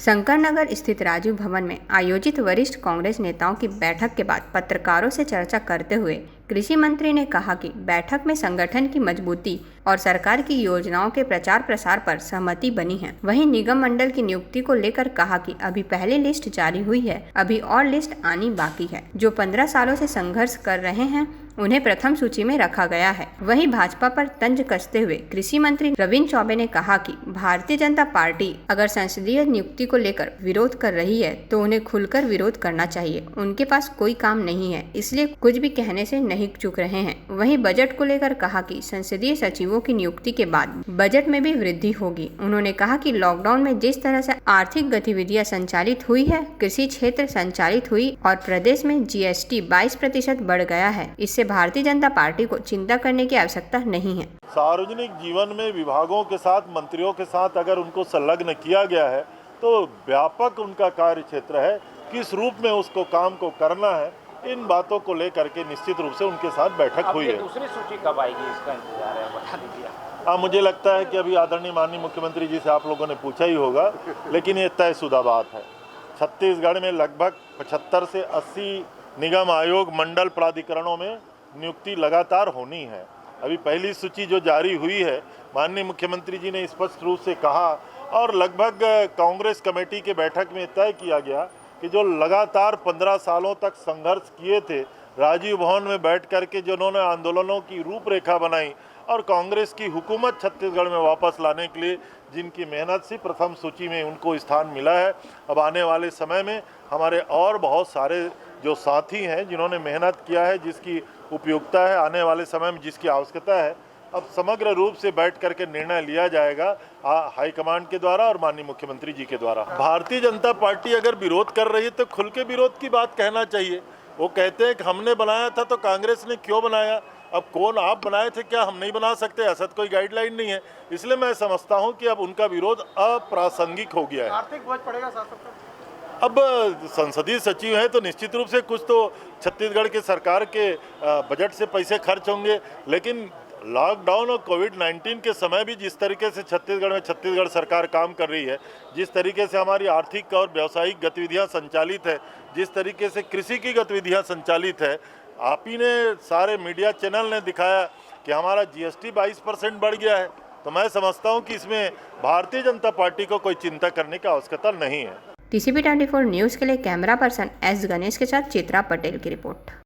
शंकर नगर स्थित राजीव भवन में आयोजित वरिष्ठ कांग्रेस नेताओं की बैठक के बाद पत्रकारों से चर्चा करते हुए कृषि मंत्री ने कहा कि बैठक में संगठन की मजबूती और सरकार की योजनाओं के प्रचार प्रसार पर सहमति बनी है। वहीं निगम मंडल की नियुक्ति को लेकर कहा कि अभी पहली लिस्ट जारी हुई है, अभी और लिस्ट आनी बाकी है। जो 15 सालों से संघर्ष कर रहे हैं उन्हें प्रथम सूची में रखा गया है। वहीं भाजपा पर तंज कसते हुए कृषि मंत्री रविंद्र चौबे ने कहा कि भारतीय जनता पार्टी अगर संसदीय नियुक्ति को लेकर विरोध कर रही है तो उन्हें खुलकर विरोध करना चाहिए। उनके पास कोई काम नहीं है, इसलिए कुछ भी कहने से नहीं चूक रहे हैं। वहीं बजट को लेकर कहा कि संसदीय सचिवों की नियुक्ति के बाद बजट में भी वृद्धि होगी। उन्होंने कहा कि लॉकडाउन में जिस तरह से आर्थिक गतिविधियां संचालित हुई है, कृषि क्षेत्र संचालित हुई और प्रदेश में जीएसटी 22% बढ़ गया है, इससे भारतीय जनता पार्टी को चिंता करने की आवश्यकता नहीं है। सार्वजनिक जीवन में विभागों के साथ, मंत्रियों के साथ अगर उनको संलग्न किया गया है तो व्यापक उनका कार्य क्षेत्र है, किस रूप में उसको काम को करना है, इन बातों को लेकर के निश्चित रूप से उनके साथ बैठक हुई है। दूसरी सूची कब आएगी, इसका इंतजार है, बता दीजिए। मुझे लगता है कि अभी आदरणीय माननीय मुख्यमंत्री जी से आप लोगों ने पूछा ही होगा, लेकिन ये तयशुदा बात है। छत्तीसगढ़ में लगभग 75 से 80 निगम आयोग मंडल प्राधिकरणों में नियुक्ति लगातार होनी है। अभी पहली सूची जो जारी हुई है, माननीय मुख्यमंत्री जी ने स्पष्ट रूप से कहा और लगभग कांग्रेस कमेटी के बैठक में तय किया गया कि जो लगातार 15 सालों तक संघर्ष किए थे, राजीव भवन में बैठ कर के जिन्होंने आंदोलनों की रूपरेखा बनाई और कांग्रेस की हुकूमत छत्तीसगढ़ में वापस लाने के लिए जिनकी मेहनत से प्रथम सूची में उनको स्थान मिला है। अब आने वाले समय में हमारे और बहुत सारे जो साथी हैं जिन्होंने मेहनत किया है, जिसकी उपयोगिता है, आने वाले समय में जिसकी आवश्यकता है, अब समग्र रूप से बैठ करके निर्णय लिया जाएगा हाईकमांड के द्वारा और माननीय मुख्यमंत्री जी के द्वारा। भारतीय जनता पार्टी अगर विरोध कर रही है तो खुल के विरोध की बात कहना चाहिए। वो कहते हैं कि हमने बनाया था तो कांग्रेस ने क्यों बनाया, अब कौन आप बनाए थे, क्या हम नहीं बना सकते? ऐसा कोई गाइडलाइन नहीं है। इसलिए मैं समझता हूँ कि अब उनका विरोध अप्रासंगिक हो गया है। आर्थिक बोझ पड़ेगा शासक पर। अब संसदीय सचिव हैं तो निश्चित रूप से कुछ तो छत्तीसगढ़ के सरकार के बजट से पैसे खर्च होंगे, लेकिन लॉकडाउन और कोविड-19 के समय भी जिस तरीके से छत्तीसगढ़ में छत्तीसगढ़ सरकार काम कर रही है, जिस तरीके से हमारी आर्थिक और व्यावसायिक गतिविधियां संचालित है, जिस तरीके से कृषि की गतिविधियां संचालित है, आप ही ने सारे मीडिया चैनल ने दिखाया कि हमारा जीएसटी 22% बढ़ गया है। तो मैं समझता हूँ कि इसमें भारतीय जनता पार्टी को कोई चिंता करने की आवश्यकता नहीं है। TCP 24 न्यूज़ के लिए कैमरा पर्सन एस गणेश के साथ चित्रा पटेल की रिपोर्ट।